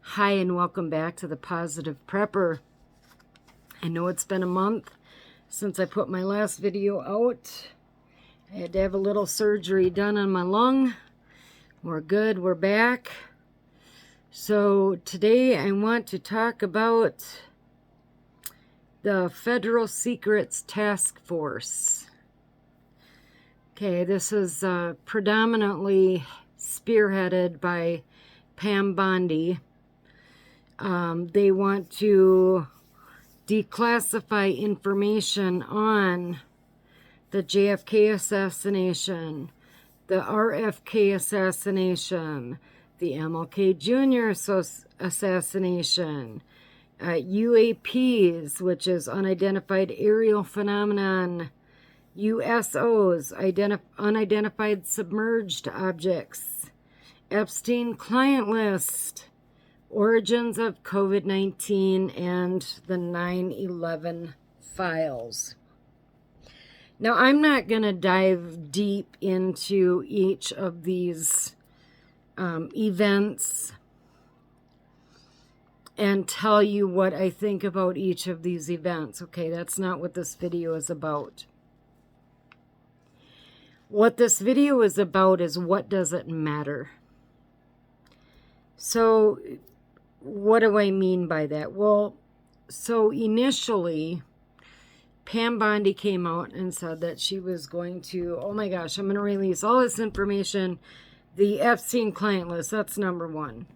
Hi, and welcome back to the Positive Prepper. I know it's been a month since I put my last video out. I had to have a little surgery done on my lung. We're good, we're back. So today I want to talk about the Federal Secrets Task Force. Okay, this is predominantly spearheaded by Pam Bondi. They want to declassify information on the JFK assassination, the RFK assassination, the MLK Jr. assassination, UAPs, which is unidentified aerial phenomenon, USOs, unidentified submerged objects, Epstein client list, origins of COVID-19, and the 9/11 files. Now, I'm not going to dive deep into each of these events and tell you what I think about each of these events. Okay, that's not what this video is about. What this video is about is what does it matter? So, what do I mean by that? Well, so initially, Pam Bondi came out and said that she was going to, oh my gosh, I'm going to release all this information. The Epstein client list, that's number one.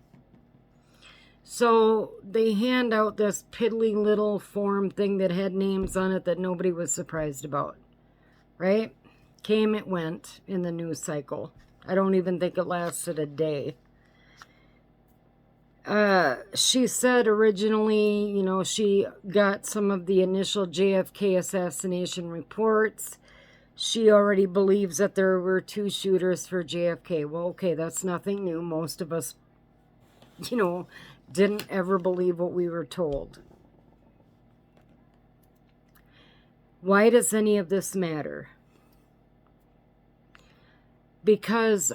So they hand out this piddly little form thing that had names on it that nobody was surprised about, right? Came, it went in the news cycle. I don't even think it lasted a day. She said originally, you know, she got some of the initial JFK assassination reports. She already believes that there were two shooters for JFK. Well, okay, that's nothing new. Most of us, you know, didn't ever believe what we were told. Why does any of this matter? Because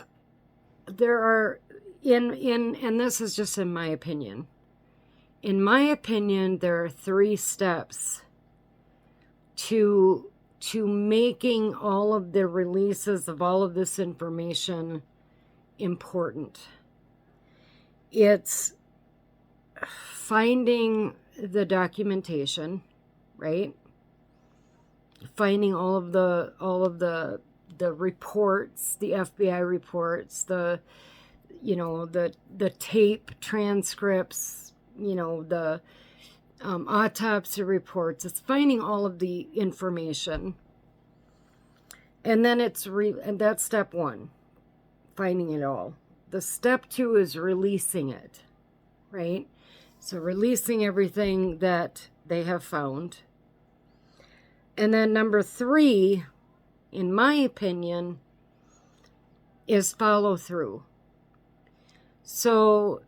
there are, and this is just in my opinion. In my opinion, there are 3 steps to making all of the releases of all of this information important. It's finding the documentation, right? Finding all of the reports, the FBI reports, the tape transcripts, you know, the autopsy reports. It's finding all of the information. And then and that's step 1, finding it all. The step 2 is releasing it, right? So releasing everything that they have found. And then number 3, in my opinion, is follow through. So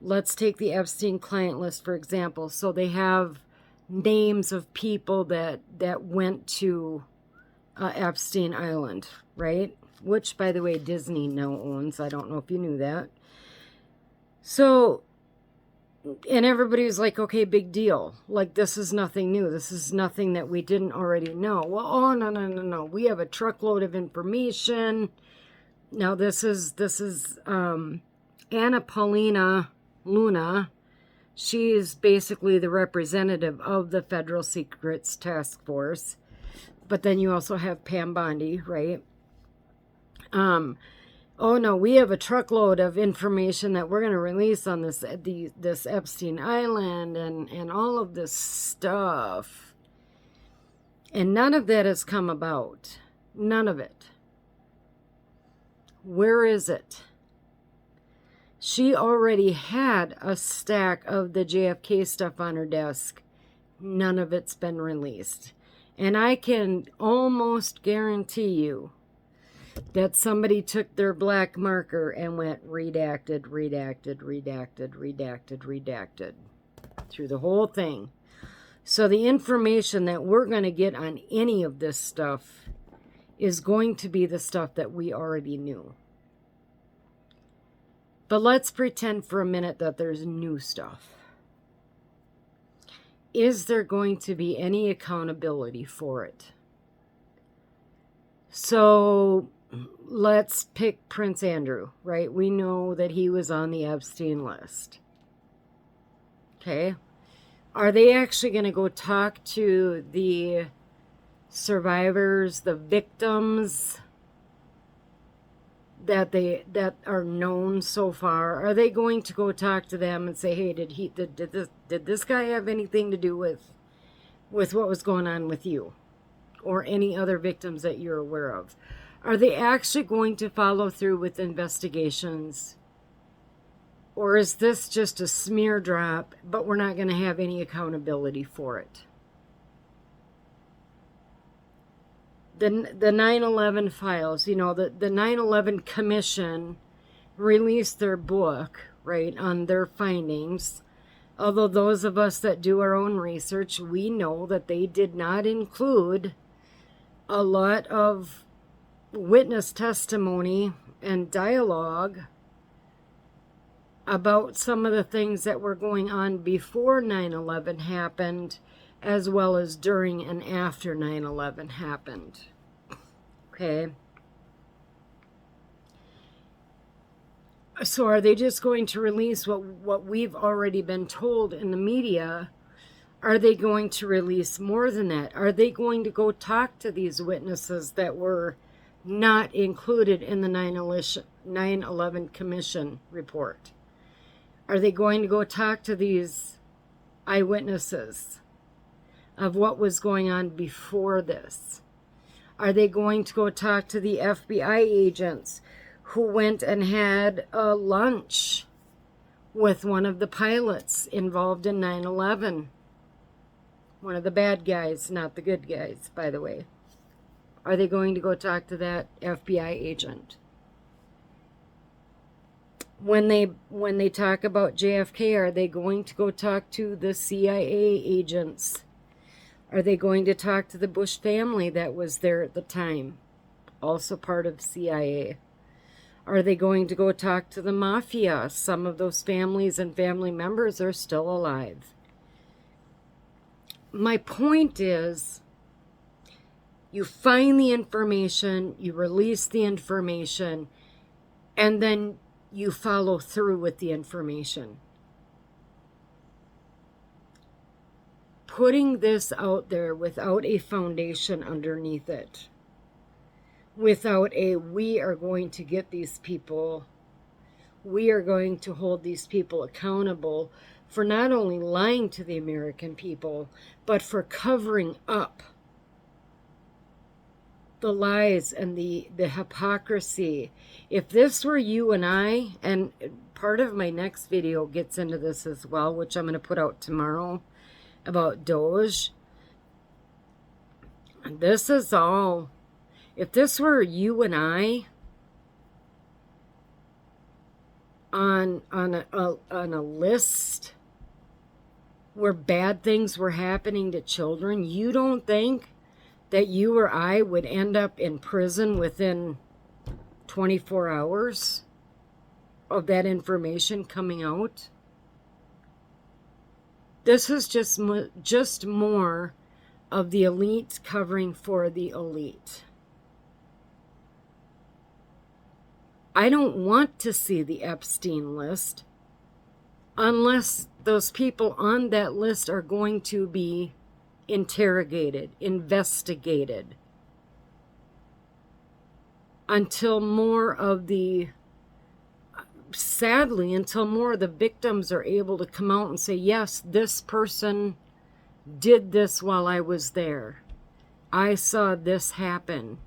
let's take the Epstein client list, for example. So they have names of people that went to Epstein Island, right? Which, by the way, Disney now owns. I don't know if you knew that. So, and everybody was like, okay, big deal. Like, this is nothing new. This is nothing that we didn't already know. Well, oh, no. We have a truckload of information. Now, this is Anna Paulina Luna. She is basically the representative of the Federal Secrets Task Force. But then you also have Pam Bondi, right? Oh no, we have a truckload of information that we're going to release on this Epstein Island and all of this stuff. And none of that has come about. None of it. Where is it? She already had a stack of the JFK stuff on her desk. None of it's been released. And I can almost guarantee you that somebody took their black marker and went redacted through the whole thing. So the information that we're going to get on any of this stuff is going to be the stuff that we already knew. But let's pretend for a minute that there's new stuff. Is there going to be any accountability for it? So let's pick Prince Andrew, right? We know that he was on the Epstein list. Okay. Are they actually going to go talk to the survivors, the victims that are known so far? Are they going to go talk to them and say, hey, did this guy have anything to do with what was going on with you or any other victims that you're aware of? Are they actually going to follow through with investigations? Or is this just a smear drop, but we're not going to have any accountability for it? The 9/11 files, the 9/11 Commission released their book, right, on their findings. Although those of us that do our own research, we know that they did not include a lot of witness testimony and dialogue about some of the things that were going on before 9/11 happened, as well as during and after 9/11 happened. Okay. So are they just going to release what we've already been told in the media? Are they going to release more than that? Are they going to go talk to these witnesses that were not included in the 9/11 Commission report? Are they going to go talk to these eyewitnesses of what was going on before this? Are they going to go talk to the FBI agents who went and had a lunch with one of the pilots involved in 9/11? One of the bad guys, not the good guys, by the way. Are they going to go talk to that FBI agent? When they talk about JFK, are they going to go talk to the CIA agents? Are they going to talk to the Bush family that was there at the time, also part of CIA? Are they going to go talk to the mafia? Some of those families and family members are still alive. My point is, you find the information, you release the information, and then you follow through with the information. Putting this out there without a foundation underneath it, without we are going to get these people, we are going to hold these people accountable for not only lying to the American people, but for covering up the lies and the hypocrisy. If this were you and I, and part of my next video gets into this as well, which I'm going to put out tomorrow, about Doge. This is all, if this were you and I on a list where bad things were happening to children, you don't think that you or I would end up in prison within 24 hours of that information coming out? This is just more of the elite covering for the elite. I don't want to see the Epstein list unless those people on that list are going to be interrogated, investigated, until more of the victims are able to come out and say, yes, this person did this while I was there. I saw this happen.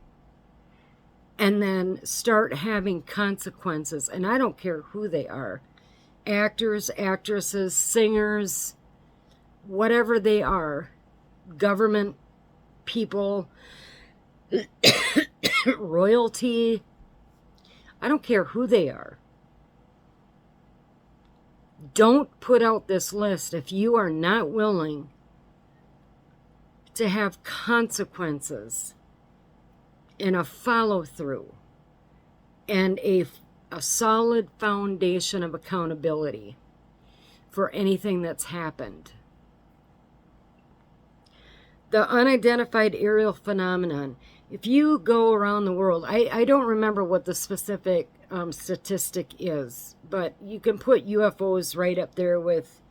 And then start having consequences. And I don't care who they are. Actors, actresses, singers, whatever they are. Government people, royalty. I don't care who they are. Don't put out this list if you are not willing to have consequences and a follow-through and a a solid foundation of accountability for anything that's happened. The unidentified aerial phenomenon. If you go around the world, I don't remember what the specific statistic is, but you can put UFOs right up there with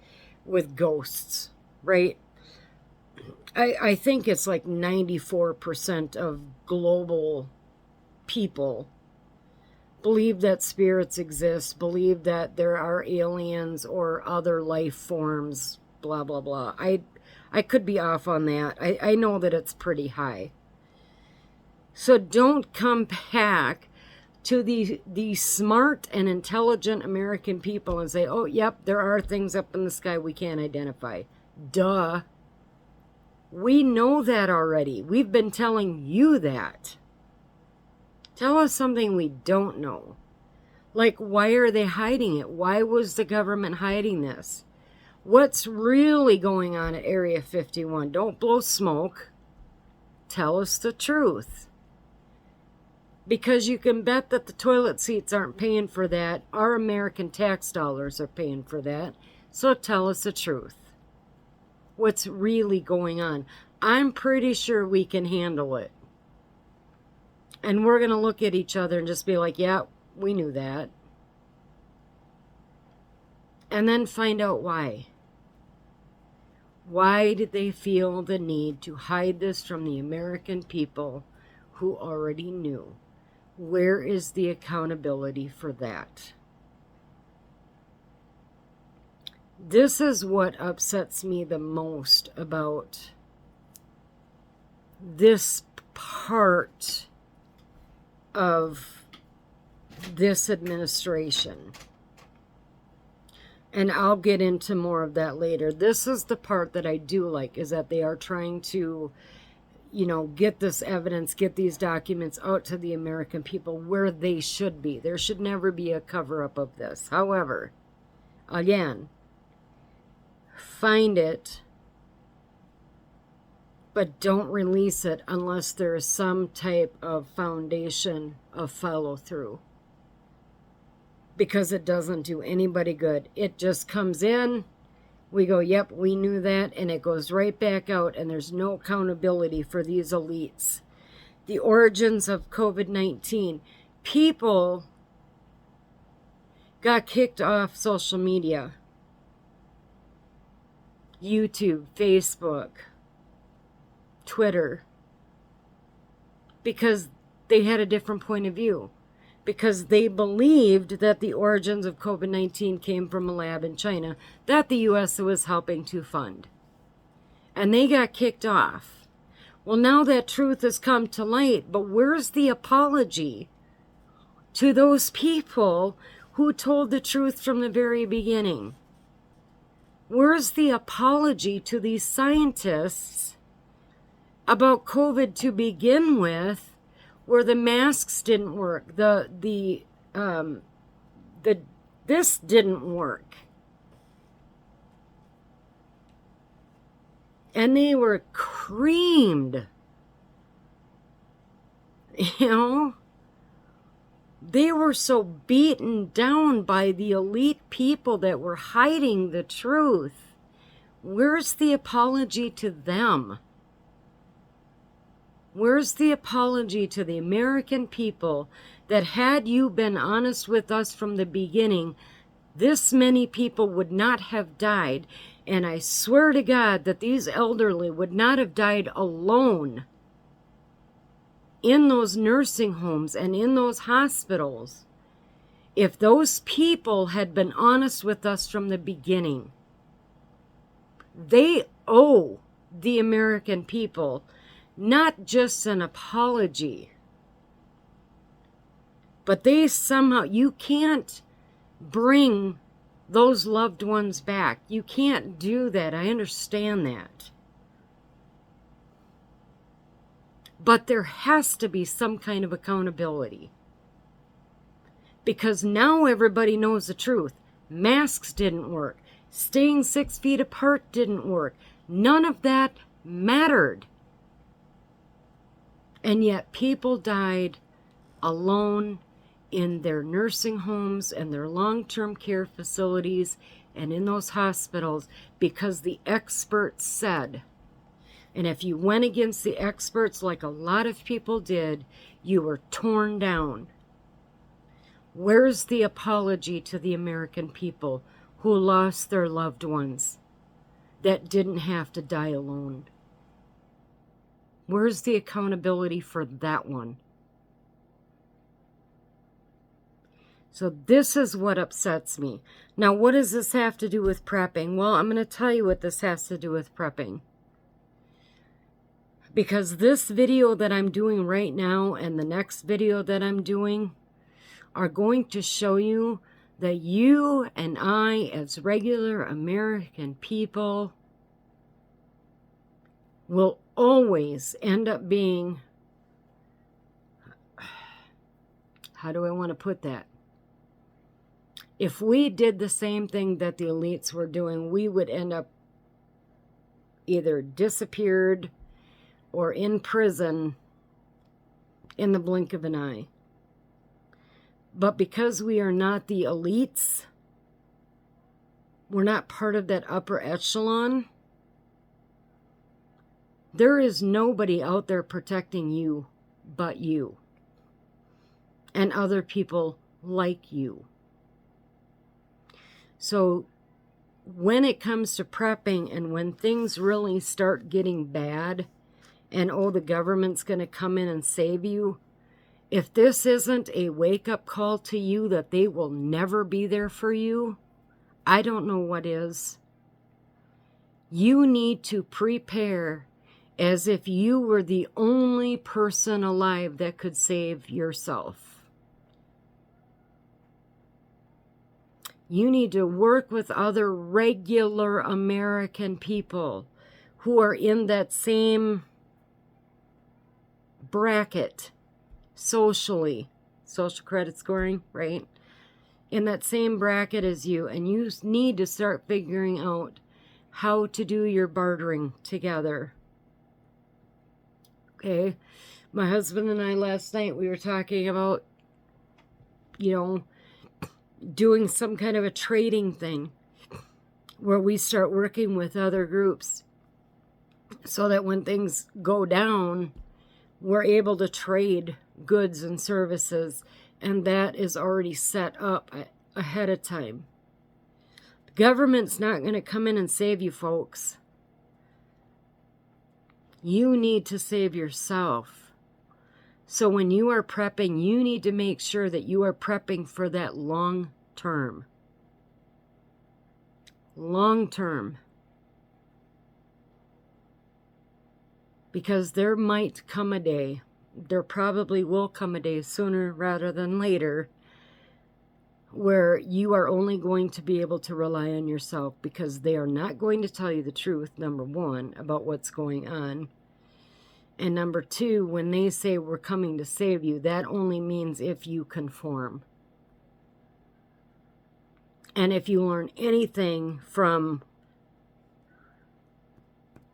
ghosts, right? I think it's like 94% of global people believe that spirits exist, believe that there are aliens or other life forms, blah, blah, blah. I could be off on that. I know that it's pretty high. So don't come back to the smart and intelligent American people and say, oh, yep, there are things up in the sky we can't identify. Duh. We know that already. We've been telling you that. Tell us something we don't know. Like, why are they hiding it? Why was the government hiding this? What's really going on at Area 51? Don't blow smoke. Tell us the truth. Because you can bet that the toilet seats aren't paying for that. Our American tax dollars are paying for that. So tell us the truth. What's really going on? I'm pretty sure we can handle it. And we're going to look at each other and just be like, yeah, we knew that. And then find out why. Why did they feel the need to hide this from the American people who already knew? Where is the accountability for that? This is what upsets me the most about this part of this administration. And I'll get into more of that later. This is the part that I do like, is that they are trying to, get this evidence, get these documents out to the American people where they should be. There should never be a cover-up of this. However, again, find it, but don't release it unless there is some type of foundation of follow-through. Because it doesn't do anybody good. It just comes in, we go, yep, we knew that, and it goes right back out, and there's no accountability for these elites. The origins of COVID-19. People got kicked off social media. YouTube, Facebook, Twitter, because they had a different point of view, because they believed that the origins of COVID-19 came from a lab in China that the U.S. was helping to fund. And they got kicked off. Well, now that truth has come to light, but where's the apology to those people who told the truth from the very beginning? Where's the apology to these scientists about COVID to begin with, where the masks didn't work, this didn't work, and they were creamed, they were so beaten down by the elite people that were hiding the truth. Where's the apology to them? Where's the apology to the American people that had you been honest with us from the beginning, this many people would not have died? And I swear to God that these elderly would not have died alone in those nursing homes and in those hospitals if those people had been honest with us from the beginning. They owe the American people not just an apology, but they somehow, you can't bring those loved ones back. You can't do that. I understand that. But there has to be some kind of accountability. Because now everybody knows the truth. Masks didn't work. Staying 6 feet apart didn't work. None of that mattered. And yet people died alone in their nursing homes and their long-term care facilities and in those hospitals because the experts said. And if you went against the experts like a lot of people did, you were torn down. Where's the apology to the American people who lost their loved ones that didn't have to die alone? Where's the accountability for that one? So this is what upsets me. Now, what does this have to do with prepping? Well, I'm going to tell you what this has to do with prepping. Because this video that I'm doing right now and the next video that I'm doing are going to show you that you and I, as regular American people, will always end up being, how do I want to put that? If we did the same thing that the elites were doing, we would end up either disappeared or in prison in the blink of an eye. But because we are not the elites, we're not part of that upper echelon, there is nobody out there protecting you but you and other people like you. So when it comes to prepping and when things really start getting bad and, oh, the government's going to come in and save you, if this isn't a wake-up call to you that they will never be there for you, I don't know what is. You need to prepare as if you were the only person alive that could save yourself. You need to work with other regular American people who are in that same bracket socially, social credit scoring, right? In that same bracket as you, and you need to start figuring out how to do your bartering together. Okay, my husband and I last night, we were talking about, doing some kind of a trading thing where we start working with other groups so that when things go down, we're able to trade goods and services, and that is already set up ahead of time. The government's not going to come in and save you, folks. You need to save yourself. So when you are prepping, you need to make sure that you are prepping for that long term. Long term. Because there might come a day, there probably will come a day sooner rather than later, where you are only going to be able to rely on yourself because they are not going to tell you the truth, number one, about what's going on. And number two, when they say we're coming to save you, that only means if you conform. And if you learn anything from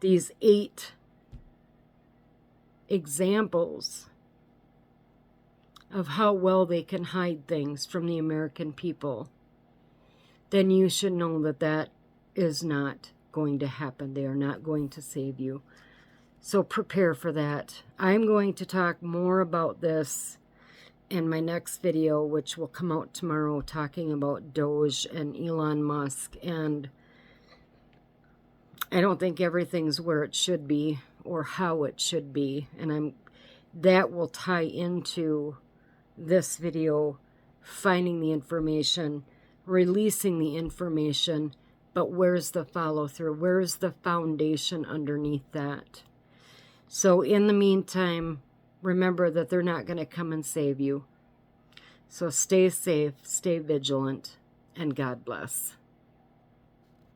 these 8 examples of how well they can hide things from the American people, then you should know that that is not going to happen. They are not going to save you. So prepare for that. I'm going to talk more about this in my next video, which will come out tomorrow, talking about Doge and Elon Musk. And I don't think everything's where it should be or how it should be. And that will tie into this video, finding the information, releasing the information, but where's the follow through? Where's the foundation underneath that? So in the meantime, remember that they're not going to come and save you. So stay safe, stay vigilant, and God bless.